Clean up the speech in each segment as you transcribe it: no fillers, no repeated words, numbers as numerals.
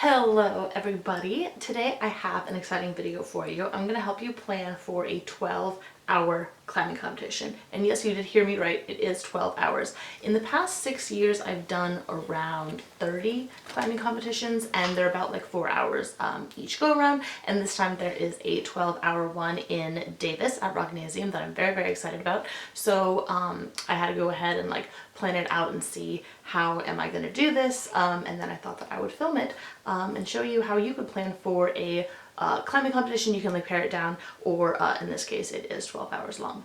Hello everybody. Today I have an exciting video for you. I'm going to help you plan for a 12-hour climbing competition. And yes, you did hear me right, it is 12 hours. In the past 6 years I've done around 30 climbing competitions and they're about like 4 hours each go around, and this time there is a 12-hour one in Davis at Rocknasium that I'm very excited about. So I had to go ahead and plan it out and see how am I going to do this, and then I thought that I would film it and show you how you could plan for a climbing competition. You can pare it down, or in this case it is 12 hours long.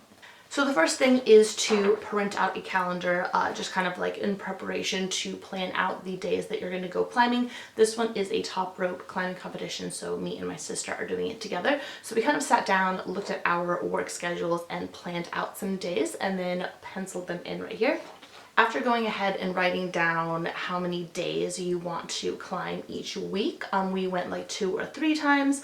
So the first thing is to print out a calendar, just kind of in preparation to plan out the days that you're going to go climbing. This one is a top rope climbing competition, so me and my sister are doing it together. So we kind of sat down, looked at our work schedules, and planned out some days, and then penciled them in right here. After going ahead and writing down how many days you want to climb each week, we went 2 or 3 times,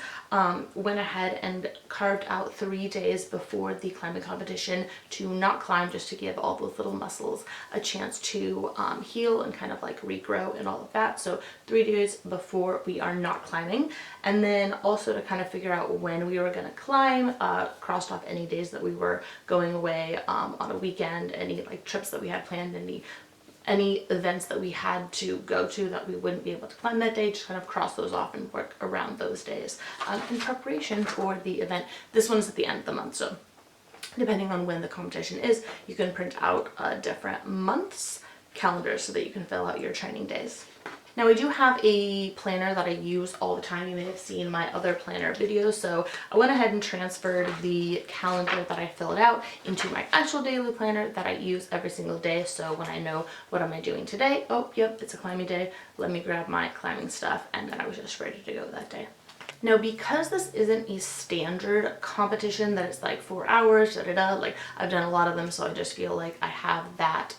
went ahead and carved out 3 days before the climbing competition to not climb, just to give all those little muscles a chance to heal and kind of regrow and all of that. So 3 days before we are not climbing, and then also to kind of figure out when we were going to climb, crossed off any days that we were going away on a weekend, any trips that we had planned, any events that we had to go to that we wouldn't be able to climb that day, just kind of cross those off and work around those days in preparation for the event. This one's at the end of the month, so depending on when the competition is, you can print out different months calendars so that you can fill out your training days. Now, I do have a planner that I use all the time. You may have seen my other planner videos, so I went ahead and transferred the calendar that I filled out into my actual daily planner that I use every single day. So when I know what am I doing today, oh yep, it's a climbing day, let me grab my climbing stuff, and then I was just ready to go that day. Now, because this isn't a standard competition that it's 4 hours, I've done a lot of them, so I just feel like I have that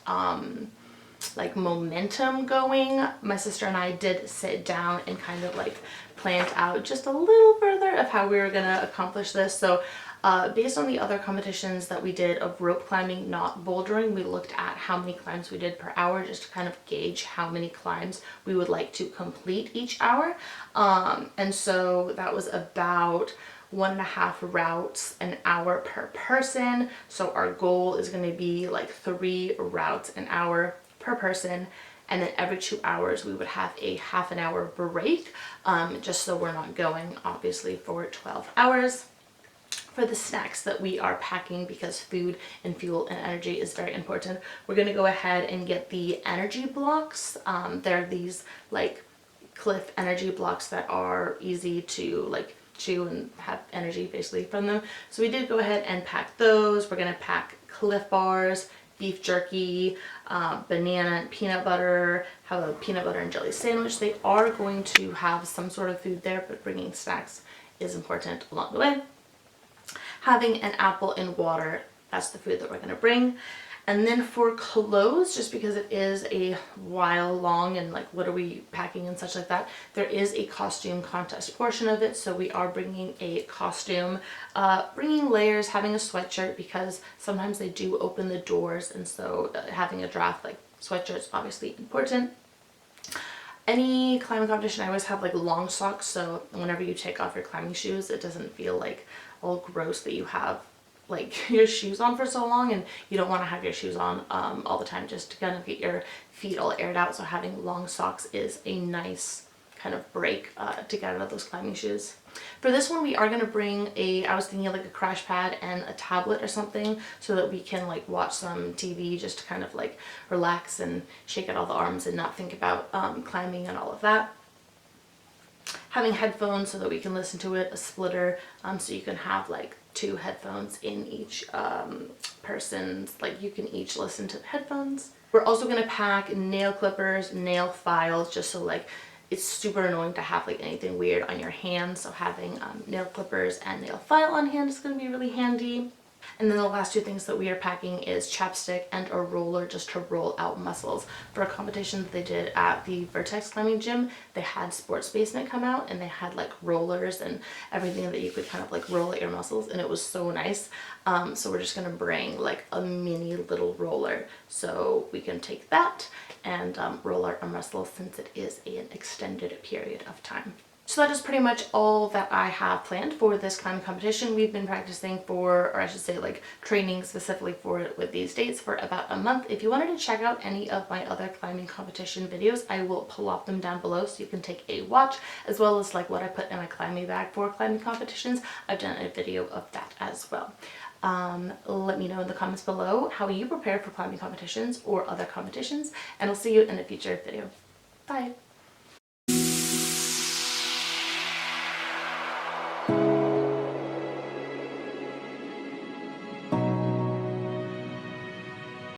momentum going. My sister and I did sit down and kind of planned out just a little further of how we were going to accomplish this. So based on the other competitions that we did of rope climbing, not bouldering, we looked at how many climbs we did per hour just to kind of gauge how many climbs we would like to complete each hour. And so that was about 1.5 routes an hour per person. So our goal is going to be 3 routes an hour per person, and then every 2 hours we would have a half an hour break, just so we're not going obviously for 12 hours. For the snacks that we are packing, because food and fuel and energy is very important, we're going to go ahead and get the energy blocks. They're these Clif energy blocks that are easy to chew and have energy basically from them. So we did go ahead and pack those. We're going to pack Clif bars, beef jerky, banana and peanut butter, have a peanut butter and jelly sandwich. They are going to have some sort of food there, but bringing snacks is important along the way. Having an apple and water, that's the food that we're going to bring. And then for clothes, just because it is a while long and what are we packing and such like that, there is a costume contest portion of it. So we are bringing a costume, bringing layers, having a sweatshirt, because sometimes they do open the doors, and so having a draft sweatshirt's obviously important. Any climbing competition, I always have long socks, so whenever you take off your climbing shoes, it doesn't feel all gross that you have your shoes on for so long, and you don't want to have your shoes on all the time, just to kind of get your feet all aired out. So having long socks is a nice kind of break to get out of those climbing shoes. For this one, we are going to bring I was thinking of a crash pad and a tablet or something, so that we can watch some TV, just to kind of relax and shake out all the arms and not think about climbing and all of that. Having headphones so that we can listen to it, a splitter, so you can have 2 headphones in each person's, you can each listen to the headphones. We're also going to pack nail clippers, nail files, just so it's super annoying to have anything weird on your hands. So having nail clippers and nail file on hand is going to be really handy. And then the last two things that we are packing is chapstick and a roller just to roll out muscles. For a competition that they did at the Vertex Climbing Gym, they had Sports Basement come out and they had like rollers and everything that you could kind of like roll out your muscles, and it was so nice. So we're just gonna bring like a mini little roller so we can take that and roll out our muscles since it is an extended period of time. So that is pretty much all that I have planned for this climbing competition. We've been practicing for, or I should say like training specifically for it with these dates for about a month. If you wanted to check out any of my other climbing competition videos, I will plop them down below so you can take a watch, as well as like what I put in my climbing bag for climbing competitions. I've done a video of that as well. Let me know in the comments below how you prepare for climbing competitions or other competitions, and I'll see you in a future video. Bye!